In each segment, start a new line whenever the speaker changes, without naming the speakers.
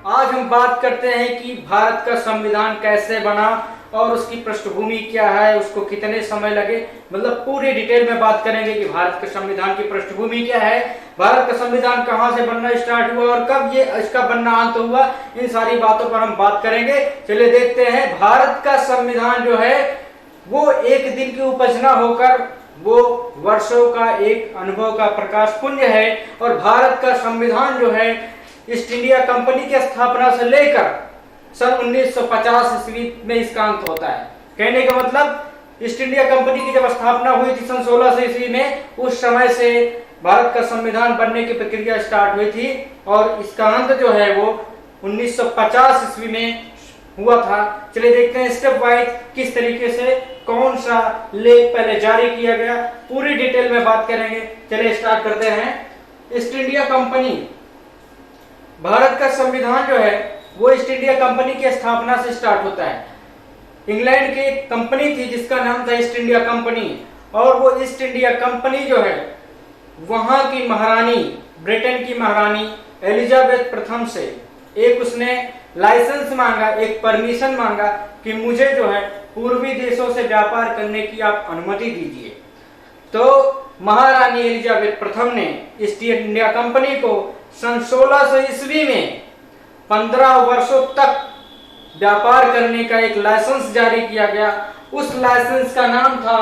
आज हम बात करते हैं कि भारत का संविधान कैसे बना और उसकी पृष्ठभूमि क्या है, उसको कितने समय लगे, मतलब पूरी डिटेल में बात करेंगे कि भारत के संविधान की पृष्ठभूमि क्या है, भारत का संविधान कहां से बनना स्टार्ट हुआ और कब ये इसका बनना अंत हुआ। इन सारी बातों पर हम बात करेंगे। चलिए देखते हैं। भारत का संविधान जो है वो एक दिन की उपज न होकर वो वर्षों का एक अनुभव का प्रकाश पुंज है। और भारत का संविधान जो है ईस्ट इंडिया कंपनी की स्थापना से लेकर सन 1950 ईस्वी में इसका अंत होता है। कहने का मतलब ईस्ट इंडिया कंपनी की जब स्थापना हुई थी सन 1600 ईस्वी में, उस समय से भारत का संविधान बनने की प्रक्रिया स्टार्ट हुई थी और इसका अंत जो है वो 1950 ईस्वी में हुआ था। चलिए देखते हैं स्टेप वाइज किस तरीके से कौन सा लेख पहले जारी किया गया, पूरी डिटेल में बात करेंगे। चलिए स्टार्ट करते हैं। ईस्ट इंडिया कंपनी, भारत का संविधान जो है वो ईस्ट इंडिया कंपनी की स्थापना से स्टार्ट होता है। इंग्लैंड की एक कंपनी थी जिसका नाम था ईस्ट इंडिया कंपनी, और वो ईस्ट इंडिया कंपनी जो है वहां की महारानी, ब्रिटेन की महारानी एलिजाबेथ प्रथम से एक उसने लाइसेंस मांगा, एक परमिशन मांगा कि मुझे जो है पूर्वी देशों से व्यापार करने की आप अनुमति दीजिए। तो महारानी एलिजाबेथ प्रथम ने ईस्ट इंडिया कंपनी को सन 1600 ईस्वी में 15 वर्षों तक व्यापार करने का एक लाइसेंस जारी किया गया। उस लाइसेंस का नाम था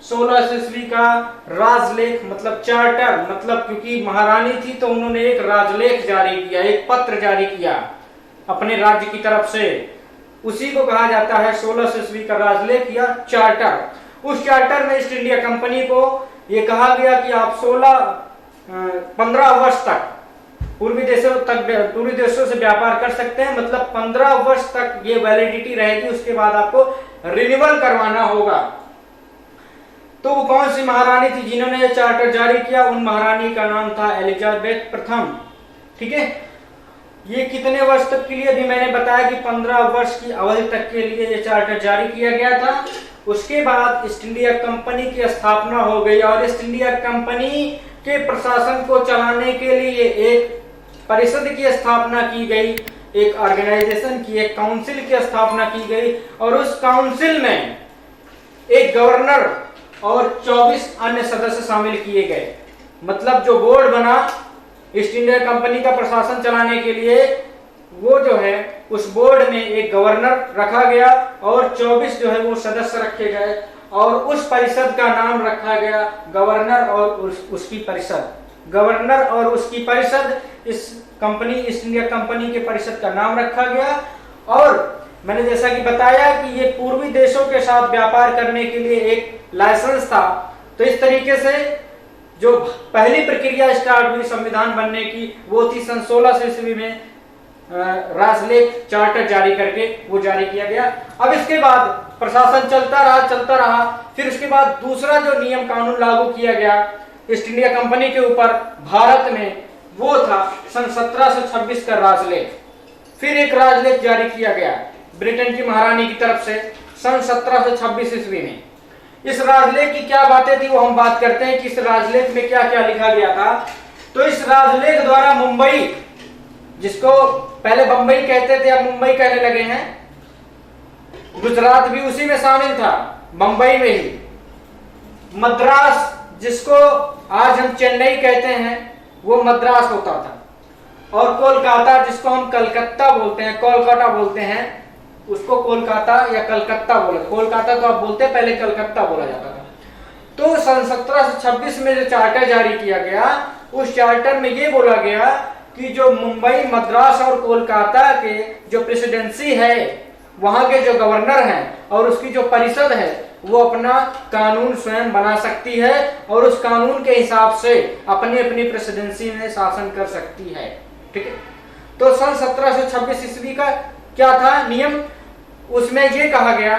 1600 ईस्वी का राजलेख, मतलब चार्टर, मतलब क्योंकि महारानी थी तो उन्होंने एक राजलेख जारी किया, एक पत्र जारी किया अपने राज्य की तरफ से। उसी को कहा जाता है 1600 ईस्वी का राजलेख या चार्टर। उस चार्टर में ईस्ट इंडिया कंपनी को यह कहा गया कि आप 15 वर्ष तक पूर्वी देशों से व्यापार कर सकते हैं, मतलब 15 वर्ष तक ये वैलिडिटी रहेगी, उसके बाद आपको रिन्यूअल करवाना होगा। तो वो कौन सी महारानी थी जिन्होंने ये चार्टर जारी किया? उन महारानी का नाम था एलिजाबेथ प्रथम। ठीक है, ये कितने वर्ष तक के लिए? अभी मैंने बताया कि 15 वर्ष की अवधि तक के लिए ये चार्टर जारी किया गया था। उसके बाद ईस्ट इंडिया कंपनी की स्थापना हो गई और ईस्ट इंडिया कंपनी के प्रशासन को चलाने के लिए एक परिषद की स्थापना की गई, एक ऑर्गेनाइजेशन की, एक काउंसिल की स्थापना की गई। और उस काउंसिल में एक गवर्नर और 24 अन्य सदस्य शामिल किए गए। मतलब जो बोर्ड बना ईस्ट इंडिया कंपनी का प्रशासन चलाने के लिए, वो जो है उस बोर्ड में एक गवर्नर रखा गया और 24 जो है वो सदस्य रखे गए और उस परिषद का नाम रखा गया गवर्नर और उसकी परिषद। गवर्नर और उसकी परिषद, इस कंपनी ईस्ट इंडिया कंपनी के परिषद का नाम रखा गया। और मैंने जैसा कि बताया कि ये पूर्वी देशों के साथ व्यापार करने के लिए एक लाइसेंस था। तो इस तरीके से जो पहली प्रक्रिया स्टार्ट हुई संविधान बनने की, वो थी सन 1600 ईस्वी में राजलेख चार्टर जारी करके वो जारी किया गया। अब इसके बाद प्रशासन चलता रहा। फिर उसके बाद दूसरा जो नियम कानून लागू किया गया ईस्ट इंडिया कंपनी के ऊपर भारत में, वो था सन 1726 का राजलेख। फिर एक राजलेख जारी किया गया ब्रिटेन की महारानी की तरफ से सन 1726 ईस्वी में। इस राजलेख की क्या बातें थी वो हम बात करते हैं कि इस राजलेख में क्या क्या लिखा गया था। तो इस राजलेख द्वारा मुंबई, जिसको पहले बंबई कहते थे अब मुंबई कहने लगे हैं, गुजरात भी उसी में शामिल था, बंबई में ही। मद्रास, जिसको आज हम चेन्नई कहते हैं, वो मद्रास होता था। और कोलकाता, जिसको हम कलकत्ता बोलते हैं, कोलकाता बोलते हैं, उसको कोलकाता या कलकत्ता बोले। कोलकाता तो आप बोलते हैं, पहले कलकत्ता बोला जाता था। तो सन 1726 में जो चार्टर जारी किया गया, उस चार्टर में ये बोला गया कि जो मुंबई, मद्रास और कोलकाता के जो प्रेसिडेंसी है, वहां के जो गवर्नर हैं और उसकी जो परिषद है, वो अपना कानून स्वयं बना सकती है और उस कानून के हिसाब से अपनी अपनी प्रेसिडेंसी में शासन कर सकती है। ठीक है, तो सन 1726 ईस्वी का क्या था नियम? उसमें ये कहा गया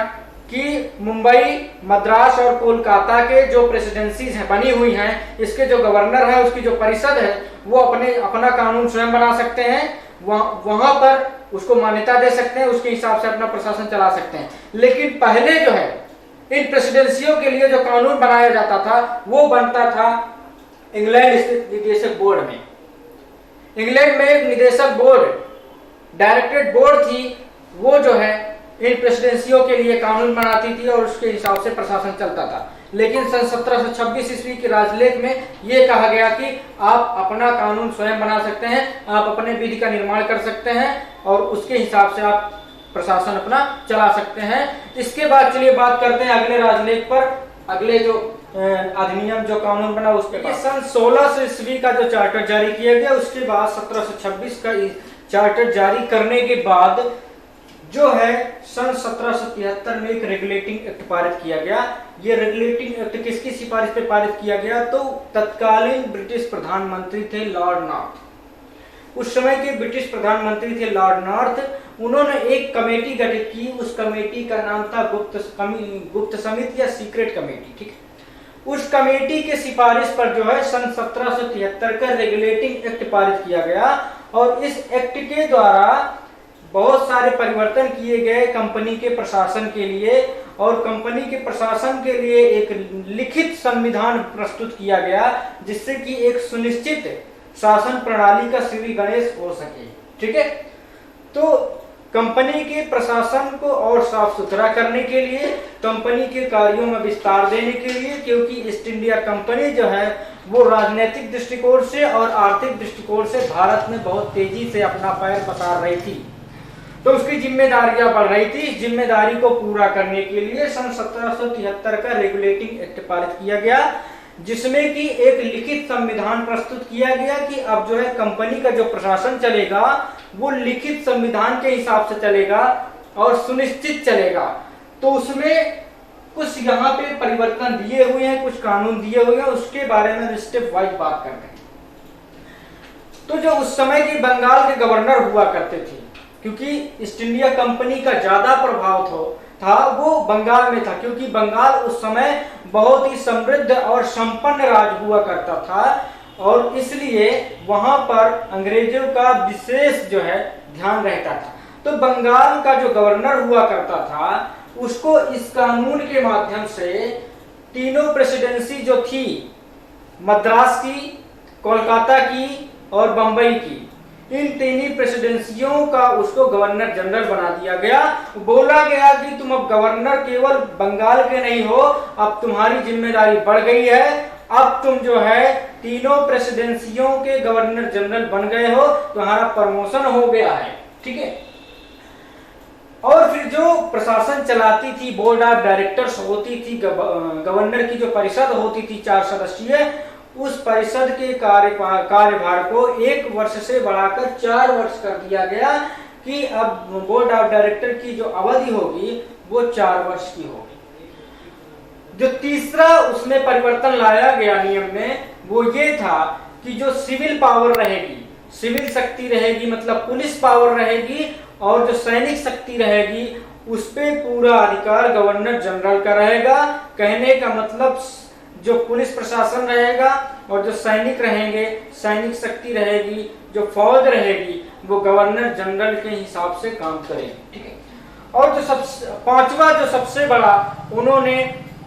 कि मुंबई, मद्रास और कोलकाता के जो प्रेसिडेंसीज हैं बनी हुई हैं, इसके जो गवर्नर है, उसकी जो परिषद है, वो अपना कानून स्वयं बना सकते हैं, वहां पर उसको मान्यता दे सकते हैं, उसके हिसाब से अपना प्रशासन चला सकते हैं। लेकिन पहले जो है इन प्रेसिडेंसियों के लिए जो कानून बनाया जाता था वो बनता था इंग्लैंड स्थित निदेशक बोर्ड में। इंग्लैंड में एक निदेशक बोर्ड डायरेक्टरेट बोर्ड थी, वो जो है इन प्रेसिडेंसियों के लिए कानून बनाती थी और उसके हिसाब से प्रशासन चलता था। लेकिन सन 1726 ईस्वी के राजलेख में ये कहा गया कि आप अपना कानून स्वयं बना सकते हैं, आप अपने विधि का निर्माण कर सकते हैं और उसके हिसाब से आप प्रशासन अपना चला सकते हैं। इसके बाद चलिए बात करते हैं अगले राजलेख पर, अगले जो अधिनियम जो कानून बना उसके बाद सन 1600 ईस्वी का जो चार्टर जारी किया गया, उसके बाद 1726 का चार्टर जारी करने के बाद जो है सन 1773 में एक रेगुलेटिंग एक्ट पारित किया गया। ये रेगुलेटिंग एक्ट किसकी सिफारिश पे पारित किया गया? तो तत्कालीन ब्रिटिश प्रधानमंत्री थे लॉर्ड नॉर्थ। उस समय के ब्रिटिश प्रधानमंत्री थे लॉर्ड नॉर्थ। उन्होंने एक कमेटी गठित की, उस कमेटी का नाम था गुप्त समिति या सीक्रेट कमेटी, ठीक है। उस कमेटी के सिफारिश पर जो है सन 1773 का रेगुलेटिंग एक्ट पारित किया गया और इस एक्ट के द्वारा बहुत सारे परिवर्तन किए गए कंपनी के प्रशासन के लिए और कंपनी के प्रशासन के लिए एक लिखित संविधान प्रस्तुत किया गया, जिससे कि एक सुनिश्चित शासन प्रणाली का श्री गणेश हो सके, ठीक है। तो कंपनी के प्रशासन को और साफ सुथरा करने के लिए, कंपनी के कार्यों में विस्तार देने के लिए, क्योंकि ईस्ट इंडिया कंपनी जो है वो राजनीतिक दृष्टिकोण से और आर्थिक दृष्टिकोण से भारत में बहुत तेजी से अपना पैर पसार रही थी, तो उसकी जिम्मेदारियां बढ़ रही थी। इस जिम्मेदारी को पूरा करने के लिए सन 1773 का रेगुलेटिंग एक्ट पारित किया गया, जिसमें कि एक लिखित संविधान प्रस्तुत किया गया कि अब जो है कंपनी का जो प्रशासन चलेगा वो लिखित संविधान के हिसाब से चलेगा और सुनिश्चित चलेगा। तो उसमें कुछ यहाँ पे परिवर्तन दिए हुए हैं, कुछ कानून दिए हुए हैं, उसके बारे में स्टेप वाइज बात करते हैं। तो जो उस समय के बंगाल के गवर्नर हुआ करते थे, क्योंकि ईस्ट इंडिया कंपनी का ज्यादा प्रभाव था वो बंगाल में था, क्योंकि बंगाल उस समय बहुत ही समृद्ध और संपन्न राज्य हुआ करता था और इसलिए वहां पर अंग्रेजों का विशेष जो है ध्यान रहता था। तो बंगाल का जो गवर्नर हुआ करता था उसको इस कानून के माध्यम से तीनों प्रेसिडेंसी जो थी, मद्रास की, कोलकाता की और बंबई की, इन तीन प्रेसिडेंसियों का उसको गवर्नर जनरल बना दिया गया। बोला गया कि तुम अब गवर्नर केवल बंगाल के नहीं हो, अब तुम्हारी जिम्मेदारी बढ़ गई है, अब तुम जो है तीनों प्रेसिडेंसियों के गवर्नर जनरल बन गए हो, तुम्हारा प्रमोशन हो गया है, ठीक है। और फिर जो प्रशासन चलाती थी, बोर्ड ऑफ डायरेक्टर्स होती थी, गवर्नर की जो परिषद होती थी 4 सदस्यीय, उस परिषद के कार्यभार को 1 वर्ष से बढ़ाकर 4 वर्ष कर दिया गया कि अब बोर्ड ऑफ डायरेक्टर की जो अवधि होगी वो 4 वर्ष की होगी। जो तीसरा उसमें परिवर्तन लाया गया नियम में वो ये था कि जो सिविल पावर रहेगी, सिविल शक्ति रहेगी, मतलब पुलिस पावर रहेगी, और जो सैनिक शक्ति रहेगी उस पे पूरा अधिकार गवर्नर जनरल का रहेगा। कहने का मतलब जो पुलिस प्रशासन रहेगा और जो सैनिक रहेंगे, सैनिक शक्ति रहेगी, जो फौज रहेगी, वो गवर्नर जनरल के हिसाब से काम करेगी, ठीक है। और जो पांचवा जो सबसे बड़ा उन्होंने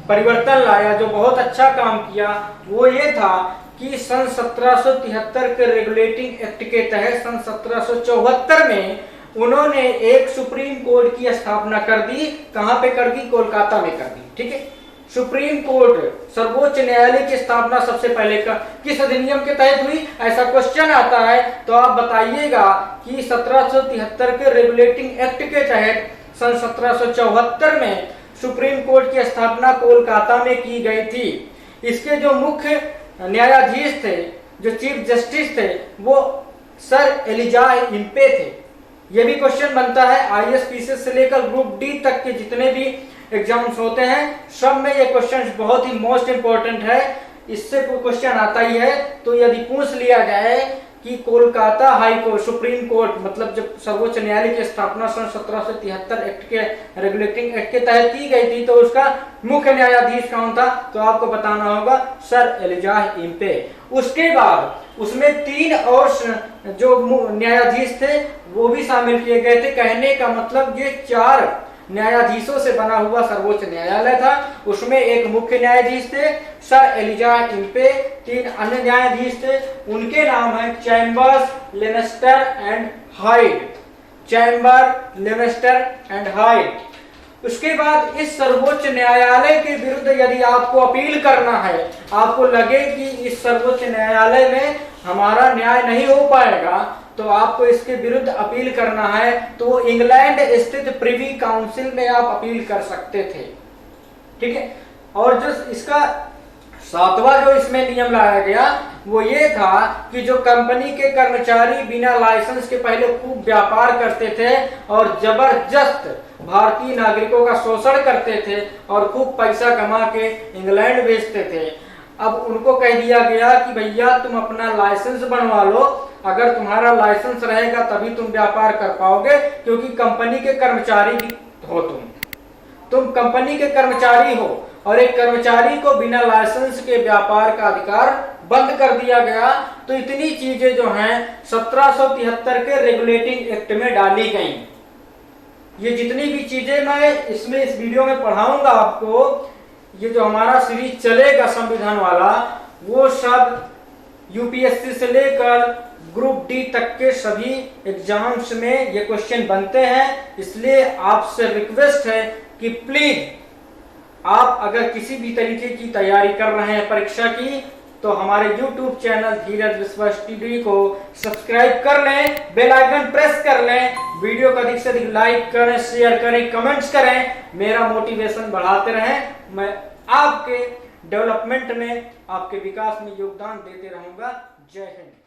परिवर्तन लाया, जो बहुत अच्छा काम किया, वो ये था कि सन 1773 के रेगुलेटिंग एक्ट के तहत सन 1774 में उन्होंने एक सुप्रीम कोर्ट की स्थापना कर दी। कहां पे कर दी? कोलकाता में कर दी, ठीक है। सुप्रीम कोर्ट, सर्वोच्च न्यायालय की स्थापना सबसे पहले किस अधिनियम के तहत हुई? ऐसा क्वेश्चन आता है तो आप बताइएगा कि 1773 के रेगुलेटिंग एक्ट के तहत सन 1774 में सुप्रीम कोर्ट की स्थापना कोलकाता में की गई थी। इसके जो मुख्य न्यायाधीश थे, जो चीफ जस्टिस थे, वो सर एलिजाह इम्पे थे। यह भी क्वेश्चन बनता है आईएएस से लेकर ग्रुप डी तक के जितने भी एग्जाम्स होते हैं, सब में ये क्वेश्चन बहुत ही मोस्ट इंपॉर्टेंट है। इससे कोई क्वेश्चन आता ही है तो यदि पूछ लिया जाए कि Kolkata high court, supreme court, मतलब जब सर्वोच्च न्यायालय की स्थापना सन 1773 एक्ट के रेगुलेटिंग एक्ट के तहत की गई थी तो उसका मुख्य न्यायाधीश कौन था? तो आपको बताना होगा सर एलिजाह इम्पे। उसके बाद उसमें 3 और जो न्यायाधीश थे वो भी शामिल किए गए थे। कहने का मतलब ये 4 न्यायाधीशों से बना हुआ सर्वोच्च न्यायालय था। उसमें एक मुख्य न्यायाधीश थे सर एलिजाह इम्पे, 3 अन्य न्यायाधीश थे, उनके नाम है chambers, Lannister and hide. Chamber, Livingstone and height. उसके बाद इस सर्वोच्च न्यायालय के विरुद्ध यदि आपको अपील करना है, आपको लगे कि इस सर्वोच्च न्यायालय में हमारा न्याय नहीं हो पाएगा, तो आपको इसके विरुद्ध अपील करना है, तो इंग्लैंड स्थित प्रिवी काउंसिल में आप अपील कर सकते थे। ठीक है। और जो इसका सातवां जो इसमें नियम लाया गया वो ये था कि जो कंपनी के कर्मचारी बिना लाइसेंस के पहले खूब व्यापार करते थे और जबरदस्त भारतीय नागरिकों का शोषण करते थे और खूब पैसा कमा के इंग्लैंड भेजते थे, अब उनको कह दिया गया कि भैया तुम अपना लाइसेंस बनवा लो, अगर तुम्हारा लाइसेंस रहेगा तभी तुम व्यापार कर पाओगे, क्योंकि कंपनी के कर्मचारी हो तुम कंपनी के कर्मचारी हो, और एक कर्मचारी को बिना लाइसेंस के व्यापार का अधिकार बंद कर दिया गया। तो इतनी चीजें जो हैं 1773 के रेगुलेटिंग एक्ट में डाली गई। ये जितनी भी चीजें मैं इसमें इस वीडियो में पढ़ाऊंगा आपको, ये जो हमारा सीरीज चलेगा संविधान वाला, वो सब यूपीएससी से लेकर ग्रुप डी तक के सभी एग्जाम्स में ये क्वेश्चन बनते हैं। इसलिए आपसे रिक्वेस्ट है कि प्लीज आप अगर किसी भी तरीके की तैयारी कर रहे हैं परीक्षा की, तो हमारे YouTube चैनल धीरज विश्वा स्टडी को सब्सक्राइब कर लें, बेल आइकन प्रेस कर लें, वीडियो को अधिक से अधिक लाइक करें, शेयर करें, कमेंट्स करें, मेरा मोटिवेशन बढ़ाते रहें। मैं आपके डेवलपमेंट में, आपके विकास में योगदान देते रहूंगा। जय हिंद।